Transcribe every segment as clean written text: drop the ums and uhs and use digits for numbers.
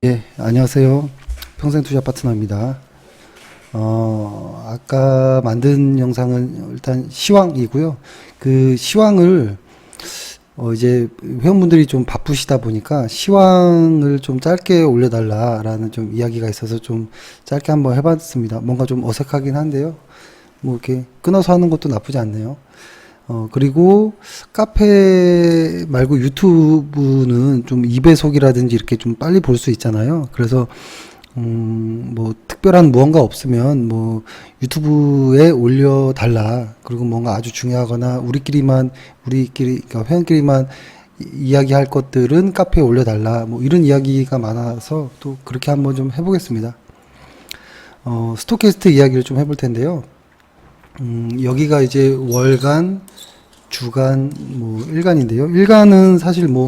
예, 안녕하세요. 평생투자 파트너입니다. 아까 만든 영상은 일단 시황이고요. 그 시황을, 이제 회원분들이 좀 바쁘시다 보니까 시황을 좀 짧게 올려달라라는 좀 이야기가 있어서 좀 짧게 한번 해봤습니다. 뭔가 좀 어색하긴 한데요. 뭐 이렇게 끊어서 하는 것도 나쁘지 않네요. 그리고 카페 말고 유튜브는 좀 2배속이라든지 이렇게 좀 빨리 볼 수 있잖아요. 그래서, 뭐, 특별한 무언가 없으면, 뭐, 유튜브에 올려달라. 그리고 뭔가 아주 중요하거나, 그러니까 회원끼리만 이야기할 것들은 카페에 올려달라. 뭐, 이런 이야기가 많아서 또 그렇게 한번 좀 해보겠습니다. 스토캐스트 이야기를 좀 해볼 텐데요. 여기가 이제 월간, 주간, 뭐, 일간인데요. 일간은 사실 뭐,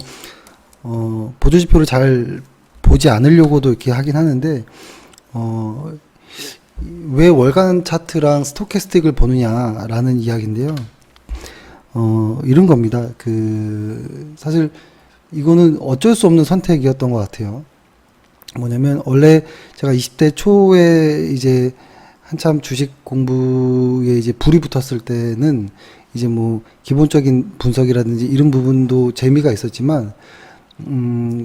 보조지표를 잘 보지 않으려고도 이렇게 하긴 하는데, 어, 왜 월간 차트랑 스토캐스틱을 보느냐라는 이야기인데요. 이런 겁니다. 사실 이거는 어쩔 수 없는 선택이었던 것 같아요. 뭐냐면, 원래 제가 20대 초에 이제 한참 주식 공부에 이제 불이 붙었을 때는 이제 뭐 기본적인 분석이라든지 이런 부분도 재미가 있었지만,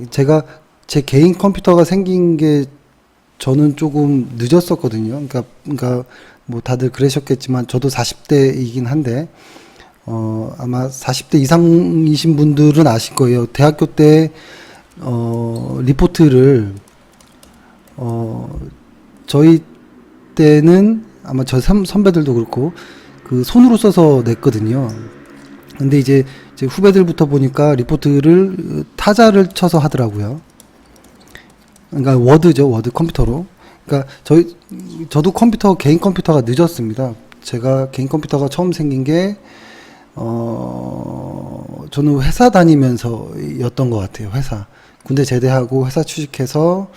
제가 제 개인 컴퓨터가 생긴 게 저는 조금 늦었었거든요. 그러니까 뭐 다들 그러셨겠지만 저도 40대이긴 한데, 아마 40대 이상이신 분들은 아실 거예요. 대학교 때, 리포트를, 저희 때는 아마 저 선배들도 그렇고 그 손으로 써서 냈거든요. 근데 이제 후배들부터 보니까 리포트를 타자를 쳐서 하더라고요. 그러니까 워드죠, 워드 컴퓨터로. 그러니까 저도 개인 컴퓨터가 늦었습니다. 제가 개인 컴퓨터가 처음 생긴 게 저는 회사 다니면서였던 것 같아요. 회사 군대 제대하고 회사 취직해서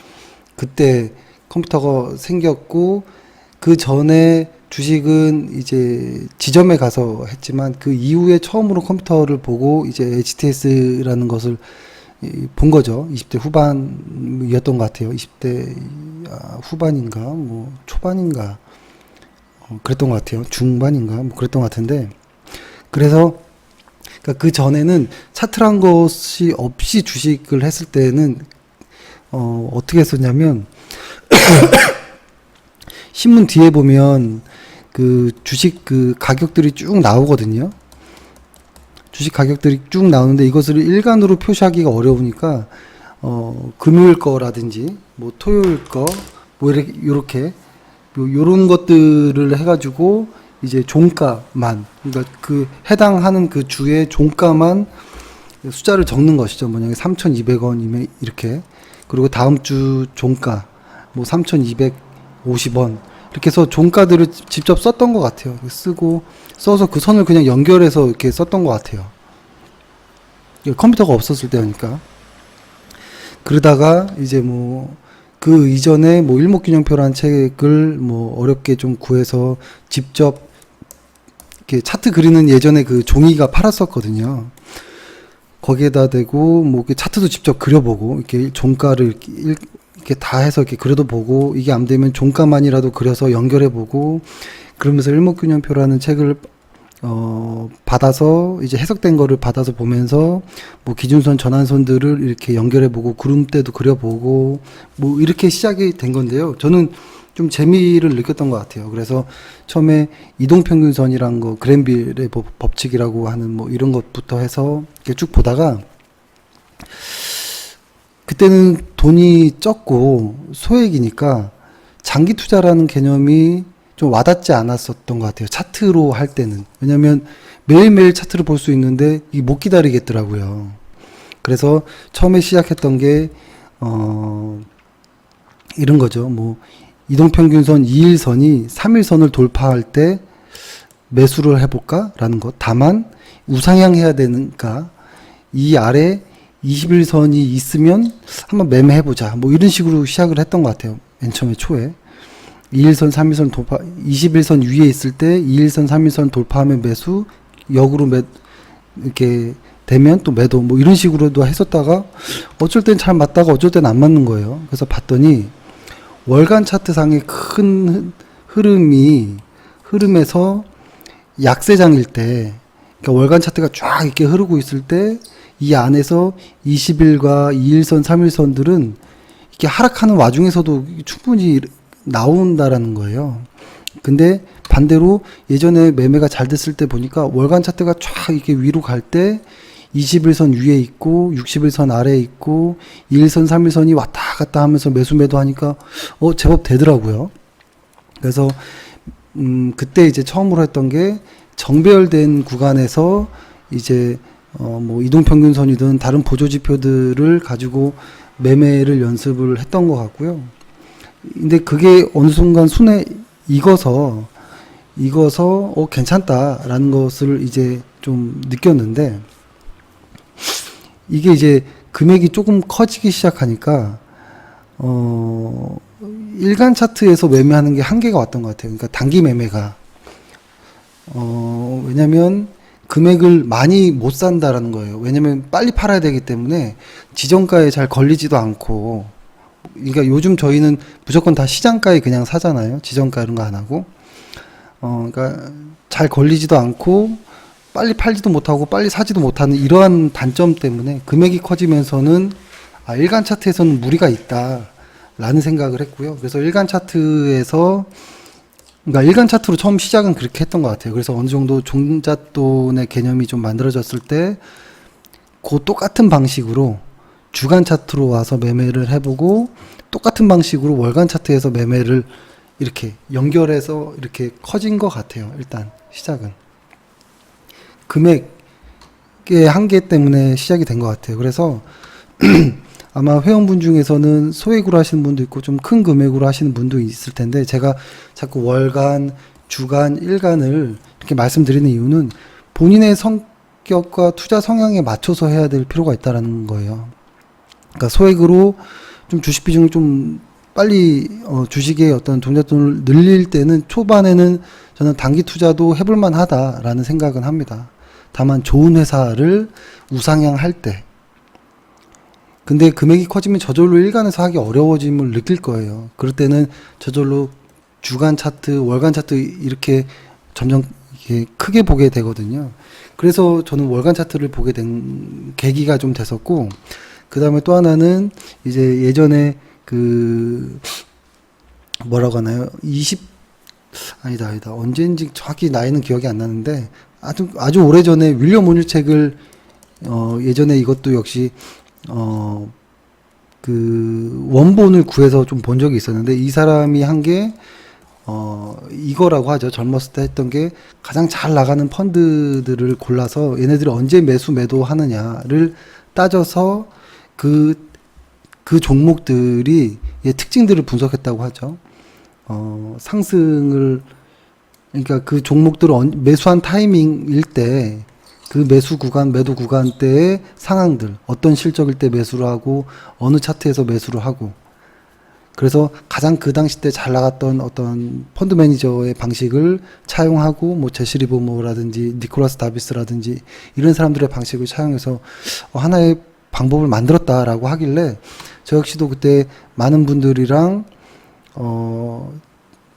그때 컴퓨터가 생겼고, 그 전에 주식은 이제 지점에 가서 했지만 그 이후에 처음으로 컴퓨터를 보고 이제 HTS라는 것을 본 거죠. 20대 후반이었던 것 같아요. 20대 후반인가 뭐 초반인가 그랬던 것 같아요. 중반인가 뭐 그랬던 것 같은데, 그래서 그러니까 그 전에는 차트란 것이 없이 주식을 했을 때는 어떻게 했었냐면 신문 뒤에 보면 그 주식 그 가격들이 쭉 나오거든요. 주식 가격들이 쭉 나오는데 이것을 일간으로 표시하기가 어려우니까 금요일 거라든지 뭐 토요일 거 뭐 이렇게 요런 것들을 해가지고 이제 종가만, 그러니까 그 해당하는 그 주의 종가만 숫자를 적는 것이죠. 만약에 3,200원이면 이렇게, 그리고 다음 주 종가 뭐 3,250원 이렇게 해서 종가들을 직접 썼던 것 같아요. 써서 그 선을 그냥 연결해서 이렇게 썼던 것 같아요. 컴퓨터가 없었을 때니까. 그러다가 이제 뭐 그 이전에 뭐 일목균형표라는 책을 뭐 어렵게 좀 구해서 직접 이렇게 차트 그리는 예전에 그 종이가 팔았었거든요. 거기에다 대고 뭐 차트도 직접 그려보고 이렇게 종가를 이렇게 다 해서 이렇게 그려도 보고, 이게 안 되면 종가만이라도 그려서 연결해 보고, 그러면서 일목균형표라는 책을 받아서 이제 해석된 거를 받아서 보면서 뭐 기준선 전환선들을 이렇게 연결해 보고 구름대도 그려 보고 뭐 이렇게 시작이 된 건데요. 저는 좀 재미를 느꼈던 것 같아요. 그래서 처음에 이동평균선이란 거, 그랜빌의 법칙이라고 하는 뭐 이런 것부터 해서 이렇게 쭉 보다가, 그때는 돈이 적고 소액이니까 장기 투자라는 개념이 좀 와닿지 않았었던 것 같아요. 차트로 할 때는. 왜냐면 매일매일 차트를 볼 수 있는데 이 못 기다리겠더라고요. 그래서 처음에 시작했던 게 이런 거죠. 뭐 이동평균선 2일선이 3일선을 돌파할 때 매수를 해볼까라는 것. 다만 우상향해야 되는가, 이 아래 21선이 있으면 한번 매매해보자. 뭐 이런 식으로 시작을 했던 것 같아요. 맨 처음에 초에. 2일선, 3일선 돌파, 21선 위에 있을 때 2일선, 3일선 돌파하면 매수, 역으로 이렇게 되면 또 매도 뭐 이런 식으로도 했었다가 어쩔 땐 잘 맞다가 어쩔 땐 안 맞는 거예요. 그래서 봤더니 월간 차트상의 큰 흐름에서 약세장일 때, 그러니까 월간 차트가 쫙 이렇게 흐르고 있을 때 이 안에서 20일과 2일선, 3일선들은 이렇게 하락하는 와중에서도 충분히 나온다라는 거예요. 근데 반대로 예전에 매매가 잘 됐을 때 보니까 월간 차트가 쫙 이렇게 위로 갈 때 21선 위에 있고 61선 아래에 있고 2일선, 3일선이 왔다 갔다 하면서 매수 매도 하니까 제법 되더라고요. 그래서 그때 이제 처음으로 했던 게 정배열된 구간에서 이제 뭐 이동평균선이든 다른 보조지표들을 가지고 매매를 연습을 했던 것 같고요. 근데 그게 어느 순간 순에 익어서 괜찮다라는 것을 이제 좀 느꼈는데, 이게 이제 금액이 조금 커지기 시작하니까 일간 차트에서 매매하는 게 한계가 왔던 것 같아요. 그러니까 단기 매매가 왜냐면 금액을 많이 못 산다라는 거예요. 왜냐면 빨리 팔아야 되기 때문에 지정가에 잘 걸리지도 않고, 그러니까 요즘 저희는 무조건 다 시장가에 그냥 사잖아요. 지정가 이런 거 안 하고. 그러니까 잘 걸리지도 않고 빨리 팔지도 못하고 빨리 사지도 못하는 이러한 단점 때문에 금액이 커지면서는 일간 차트에서는 무리가 있다라는 생각을 했고요. 그래서 일간 차트에서, 그러니까 일간 차트로 처음 시작은 그렇게 했던 것 같아요. 그래서 어느 정도 종잣돈의 개념이 좀 만들어졌을 때 그 똑같은 방식으로 주간 차트로 와서 매매를 해보고 똑같은 방식으로 월간 차트에서 매매를 이렇게 연결해서 이렇게 커진 것 같아요. 일단 시작은 금액의 한계 때문에 시작이 된 것 같아요. 그래서 아마 회원분 중에서는 소액으로 하시는 분도 있고 좀 큰 금액으로 하시는 분도 있을 텐데, 제가 자꾸 월간, 주간, 일간을 이렇게 말씀드리는 이유는 본인의 성격과 투자 성향에 맞춰서 해야 될 필요가 있다는 거예요. 그러니까 소액으로 좀 주식 비중을 좀 빨리 주식의 어떤 종잣돈을 늘릴 때는 초반에는 저는 단기 투자도 해볼 만하다라는 생각은 합니다. 다만 좋은 회사를 우상향할 때. 근데 금액이 커지면 저절로 일간에서 하기 어려워짐을 느낄 거예요. 그럴 때는 저절로 주간 차트, 월간 차트 이렇게 점점 이렇게 크게 보게 되거든요. 그래서 저는 월간 차트를 보게 된 계기가 좀 됐었고, 그 다음에 또 하나는 이제 예전에 뭐라고 하나요? 아니다. 언제인지 정확히 나이는 기억이 안 나는데, 아주 오래전에 윌리엄 오닐 책을, 예전에 이것도 역시, 원본을 구해서 좀 본 적이 있었는데, 이 사람이 한 게, 이거라고 하죠. 젊었을 때 했던 게 가장 잘 나가는 펀드들을 골라서 얘네들이 언제 매수 매도 하느냐를 따져서 그 종목들이 특징들을 분석했다고 하죠. 상승을, 그러니까 그 종목들을 매수한 타이밍일 때 그 매수 구간, 매도 구간 때의 상황들, 어떤 실적일 때 매수를 하고 어느 차트에서 매수를 하고, 그래서 가장 그 당시 때 잘 나갔던 어떤 펀드 매니저의 방식을 차용하고, 뭐 제시 리버모라든지 니콜라스 다비스라든지 이런 사람들의 방식을 차용해서 하나의 방법을 만들었다라고 하길래, 저 역시도 그때 많은 분들이랑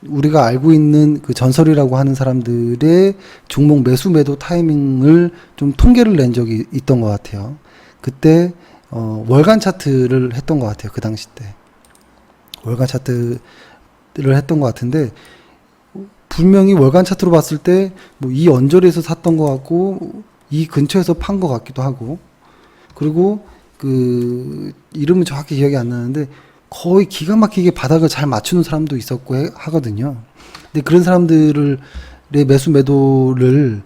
우리가 알고 있는 그 전설이라고 하는 사람들의 종목 매수 매도 타이밍을 좀 통계를 낸 적이 있던 것 같아요. 그때 월간 차트를 했던 것 같아요. 그 당시 때 월간 차트를 했던 것 같은데, 분명히 월간 차트로 봤을 때 뭐 이 언저리에서 샀던 것 같고 이 근처에서 판 것 같기도 하고, 그리고 이름은 정확히 기억이 안 나는데 거의 기가 막히게 바닥을 잘 맞추는 사람도 있었고 하거든요. 근데 그런 사람들의 매수 매도를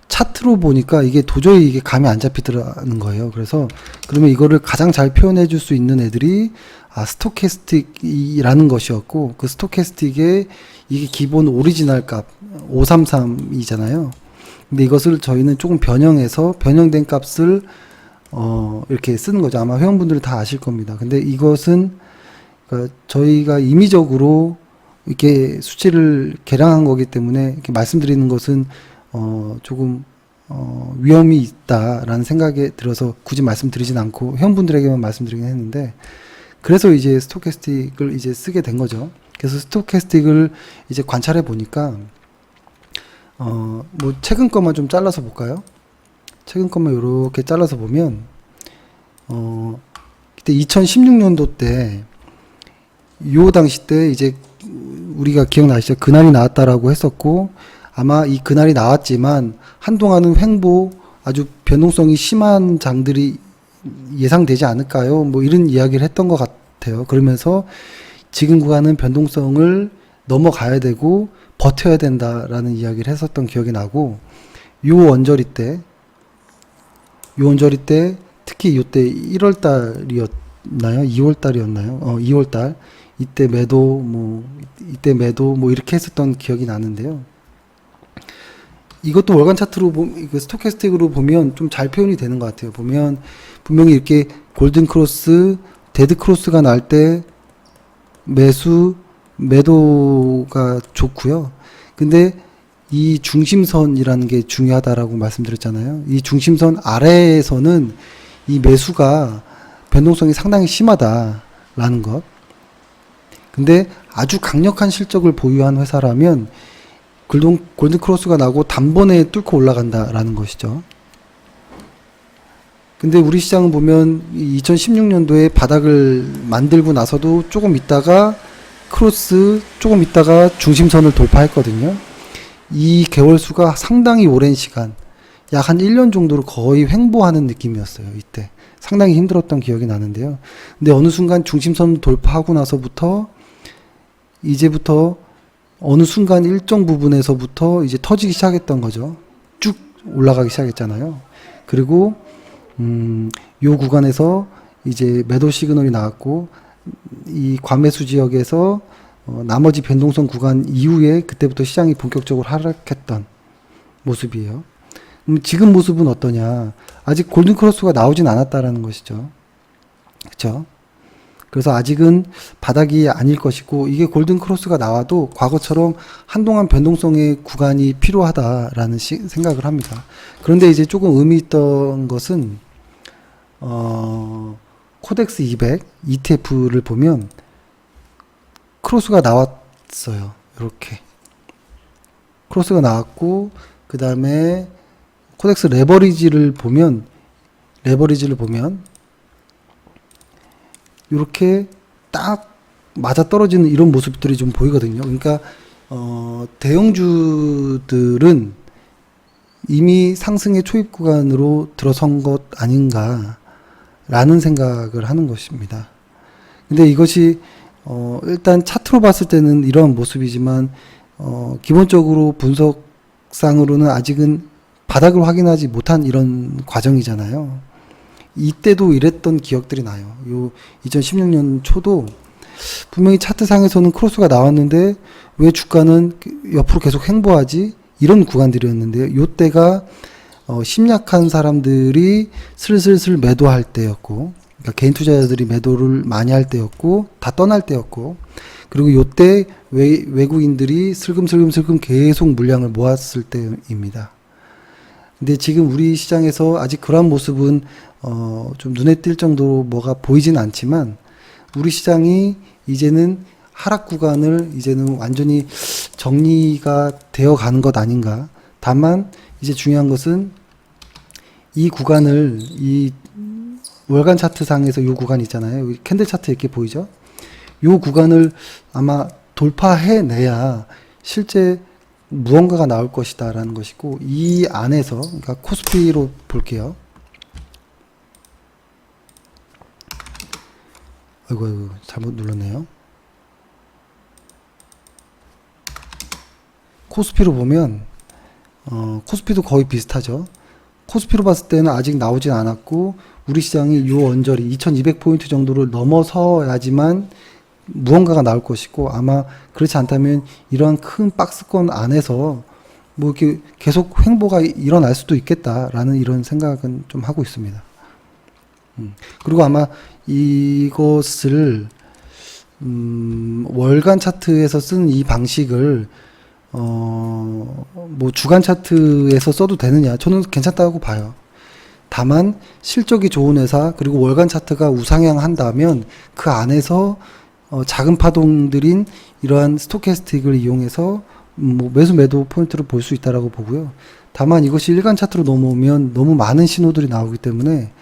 차트로 보니까 이게 도저히 이게 감이 안 잡히더라는 거예요. 그래서 그러면 이거를 가장 잘 표현해 줄 수 있는 애들이 스토캐스틱이라는 것이었고, 그 스토캐스틱의 이게 기본 오리지널 값 533이잖아요. 근데 이것을 저희는 조금 변형된 값을 이렇게 쓰는 거죠. 아마 회원분들이 다 아실 겁니다. 근데 이것은 저희가 임의적으로 이렇게 수치를 계량한 거기 때문에 이렇게 말씀드리는 것은 조금 위험이 있다라는 생각에 들어서 굳이 말씀드리진 않고 회원분들에게만 말씀드리긴 했는데, 그래서 이제 스토캐스틱을 이제 쓰게 된 거죠. 그래서 스토캐스틱을 이제 관찰해 보니까 뭐 최근 것만 좀 잘라서 볼까요? 최근 것만 이렇게 잘라서 보면 그때 2016년도 때 요 당시 때 이제 우리가 기억나시죠? 그날이 나왔다라고 했었고, 아마 이 그날이 나왔지만 한동안은 횡보 아주 변동성이 심한 장들이 예상되지 않을까요? 뭐 이런 이야기를 했던 것 같아요. 그러면서 지금 구간은 변동성을 넘어가야 되고 버텨야 된다라는 이야기를 했었던 기억이 나고, 요 언저리 때 특히 요때 1월 달이었나요? 2월 달이었나요? 2월 달 이때 매도 뭐 이렇게 했었던 기억이 나는데요. 이것도 월간 차트로 스토캐스틱으로 보면 좀 잘 표현이 되는 것 같아요. 보면 분명히 이렇게 골든 크로스, 데드 크로스가 날 때 매도가 좋고요. 근데 이 중심선이라는 게 중요하다라고 말씀드렸잖아요. 이 중심선 아래에서는 이 매수가 변동성이 상당히 심하다라는 것. 근데 아주 강력한 실적을 보유한 회사라면 골든 크로스가 나고 단번에 뚫고 올라간다라는 것이죠. 근데 우리 시장은 보면 2016년도에 바닥을 만들고 나서도 조금 있다가 크로스, 조금 있다가 중심선을 돌파했거든요. 이 개월수가 상당히 오랜 시간, 약 한 1년 정도로 거의 횡보하는 느낌이었어요. 이때 상당히 힘들었던 기억이 나는데요. 근데 어느 순간 중심선 돌파하고 나서부터 이제부터 어느 순간 일정 부분에서부터 이제 터지기 시작했던 거죠. 쭉 올라가기 시작했잖아요. 그리고 요 구간에서 이제 매도 시그널이 나왔고, 이 과매수 지역에서 나머지 변동성 구간 이후에 그때부터 시장이 본격적으로 하락했던 모습이에요. 지금 모습은 어떠냐? 아직 골든 크로스가 나오진 않았다라는 것이죠. 그렇죠? 그래서 아직은 바닥이 아닐 것이고, 이게 골든 크로스가 나와도 과거처럼 한동안 변동성의 구간이 필요하다라는 생각을 합니다. 그런데 이제 조금 의미 있던 것은 코덱스 200 ETF를 보면 크로스가 나왔어요. 이렇게 크로스가 나왔고, 그 다음에 코덱스 레버리지를 보면 이렇게 딱 맞아 떨어지는 이런 모습들이 좀 보이거든요. 그러니까 대형주들은 이미 상승의 초입 구간으로 들어선 것 아닌가라는 생각을 하는 것입니다. 근데 이것이 일단 차트로 봤을 때는 이러한 모습이지만 기본적으로 분석상으로는 아직은 바닥을 확인하지 못한 이런 과정이잖아요. 이때도 이랬던 기억들이 나요. 요 2016년 초도 분명히 차트상에서는 크로스가 나왔는데 왜 주가는 옆으로 계속 횡보하지? 이런 구간들이었는데요. 요때가 심약한 사람들이 슬슬슬 매도할 때였고, 그러니까 개인 투자자들이 매도를 많이 할 때였고, 다 떠날 때였고, 그리고 요때 외국인들이 슬금슬금 계속 물량을 모았을 때입니다. 근데 지금 우리 시장에서 아직 그러한 모습은 좀 눈에 띌 정도로 뭐가 보이진 않지만, 우리 시장이 이제는 하락 구간을 이제는 완전히 정리가 되어 가는 것 아닌가. 다만 이제 중요한 것은 이 구간을, 이 월간 차트 상에서 이 구간 있잖아요. 캔들 차트 이렇게 보이죠? 이 구간을 아마 돌파해내야 실제 무언가가 나올 것이다 라는 것이고, 이 안에서, 그러니까 코스피로 볼게요. 아이고 잘못 눌렀네요. 코스피로 보면 코스피도 거의 비슷하죠. 코스피로 봤을 때는 아직 나오진 않았고, 우리 시장이 요 언저리 2200포인트 정도를 넘어서야지만 무언가가 나올 것이고, 아마 그렇지 않다면 이러한 큰 박스권 안에서 뭐 이렇게 계속 횡보가 일어날 수도 있겠다라는 이런 생각은 좀 하고 있습니다. 그리고 아마 이것을 월간 차트에서 쓴 이 방식을 뭐 주간 차트에서 써도 되느냐? 저는 괜찮다고 봐요. 다만 실적이 좋은 회사 그리고 월간 차트가 우상향 한다면 그 안에서 작은 파동들인 이러한 스토캐스틱을 이용해서 뭐 매수 매도 포인트를 볼 수 있다라고 보고요. 다만 이것이 일간 차트로 넘어오면 너무 많은 신호들이 나오기 때문에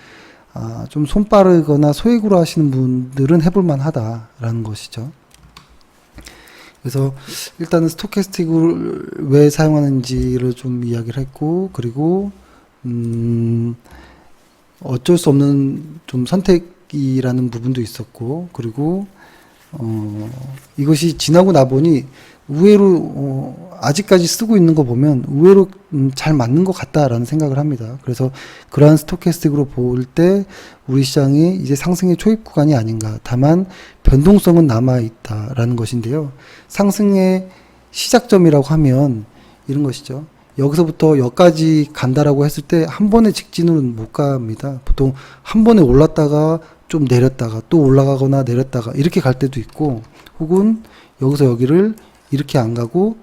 좀 손빠르거나 소액으로 하시는 분들은 해볼 만하다라는 것이죠. 그래서 일단은 스토캐스틱을 왜 사용하는지를 좀 이야기를 했고, 그리고 어쩔 수 없는 좀 선택이라는 부분도 있었고, 그리고 이것이 지나고 나 보니 의외로 아직까지 쓰고 있는 거 보면 의외로 잘 맞는 것 같다라는 생각을 합니다. 그래서 그러한 스토캐스틱으로 볼 때 우리 시장이 이제 상승의 초입 구간이 아닌가. 다만 변동성은 남아 있다라는 것인데요. 상승의 시작점이라고 하면 이런 것이죠. 여기서부터 여기까지 간다라고 했을 때 한 번에 직진으로는 못 갑니다. 보통 한 번에 올랐다가 좀 내렸다가 또 올라가거나 내렸다가 이렇게 갈 때도 있고, 혹은 여기서 여기를 이렇게 안 가고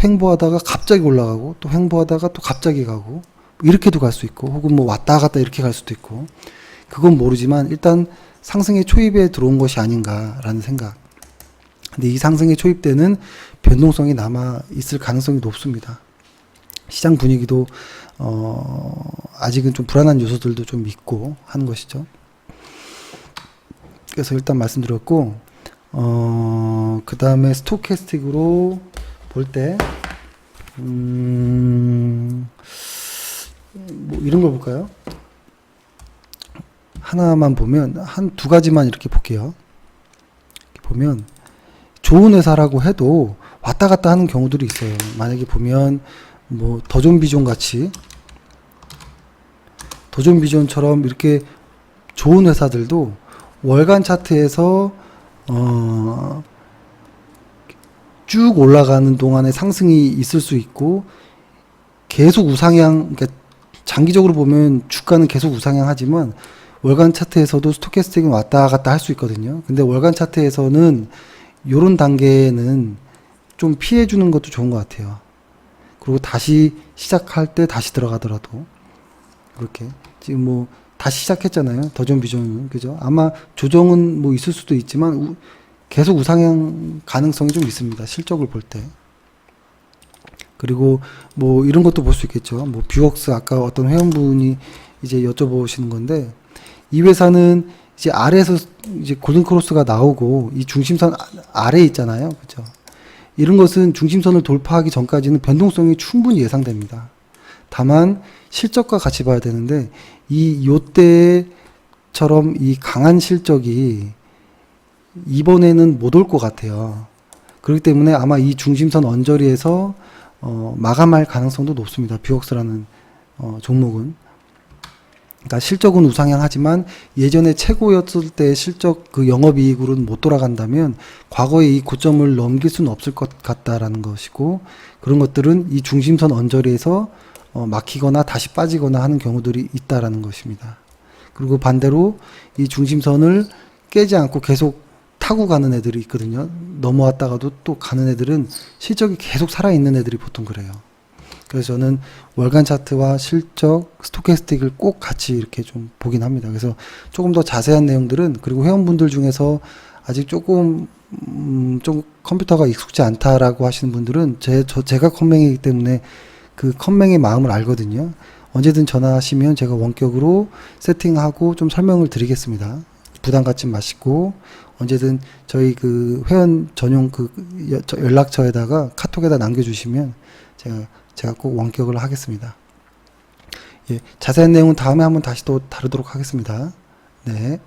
횡보하다가 갑자기 올라가고 또 횡보하다가 또 갑자기 가고 이렇게도 갈 수 있고, 혹은 뭐 왔다 갔다 이렇게 갈 수도 있고, 그건 모르지만 일단 상승의 초입에 들어온 것이 아닌가라는 생각. 근데 이 상승의 초입 때는 변동성이 남아 있을 가능성이 높습니다. 시장 분위기도 아직은 좀 불안한 요소들도 좀 있고 하는 것이죠. 그래서 일단 말씀드렸고, 그 다음에 스토캐스틱으로 볼 때, 뭐 이런 걸 볼까요? 하나만 보면, 한 두 가지만 이렇게 볼게요. 이렇게 보면, 좋은 회사라고 해도 왔다 갔다 하는 경우들이 있어요. 만약에 보면, 뭐, 더존비존 같이, 더존비존처럼 이렇게 좋은 회사들도 월간 차트에서 쭉 올라가는 동안에 상승이 있을 수 있고, 계속 우상향, 그러니까 장기적으로 보면 주가는 계속 우상향 하지만 월간 차트에서도 스토캐스틱은 왔다 갔다 할 수 있거든요. 근데 월간 차트에서는 요런 단계는 좀 피해 주는 것도 좋은 것 같아요. 그리고 다시 시작할 때 다시 들어가더라도 그렇게 지금 뭐 다시 시작했잖아요. 더존 비존은, 그죠? 아마 조정은 뭐 있을 수도 있지만 계속 우상향 가능성이 좀 있습니다. 실적을 볼 때. 그리고 뭐 이런 것도 볼 수 있겠죠. 뭐 뷰웍스, 아까 어떤 회원분이 이제 여쭤보시는 건데, 이 회사는 이제 아래에서 이제 골든크로스가 나오고 이 중심선 아래에 있잖아요. 그죠? 이런 것은 중심선을 돌파하기 전까지는 변동성이 충분히 예상됩니다. 다만 실적과 같이 봐야 되는데, 요때처럼 이 강한 실적이 이번에는 못 올 것 같아요. 그렇기 때문에 아마 이 중심선 언저리에서 마감할 가능성도 높습니다. 뷰웍스라는 종목은. 그러니까 실적은 우상향하지만 예전에 최고였을 때 실적 그 영업이익으로는 못 돌아간다면 과거에 이 고점을 넘길 수는 없을 것 같다라는 것이고, 그런 것들은 이 중심선 언저리에서 막히거나 다시 빠지거나 하는 경우들이 있다라는 것입니다. 그리고 반대로 이 중심선을 깨지 않고 계속 타고 가는 애들이 있거든요. 넘어왔다가도 또 가는 애들은 실적이 계속 살아있는 애들이 보통 그래요. 그래서 저는 월간 차트와 실적, 스토캐스틱을 꼭 같이 이렇게 좀 보긴 합니다. 그래서 조금 더 자세한 내용들은, 그리고 회원분들 중에서 아직 조금 좀 컴퓨터가 익숙지 않다라고 하시는 분들은 제가 컴맹이기 때문에 그 컴맹의 마음을 알거든요. 언제든 전화하시면 제가 원격으로 세팅하고 좀 설명을 드리겠습니다. 부담 갖지 마시고 언제든 저희 그 회원 전용 그 연락처에다가 카톡에다 남겨주시면 제가 꼭 원격을 하겠습니다. 예, 자세한 내용은 다음에 한번 다시 또 다루도록 하겠습니다. 네.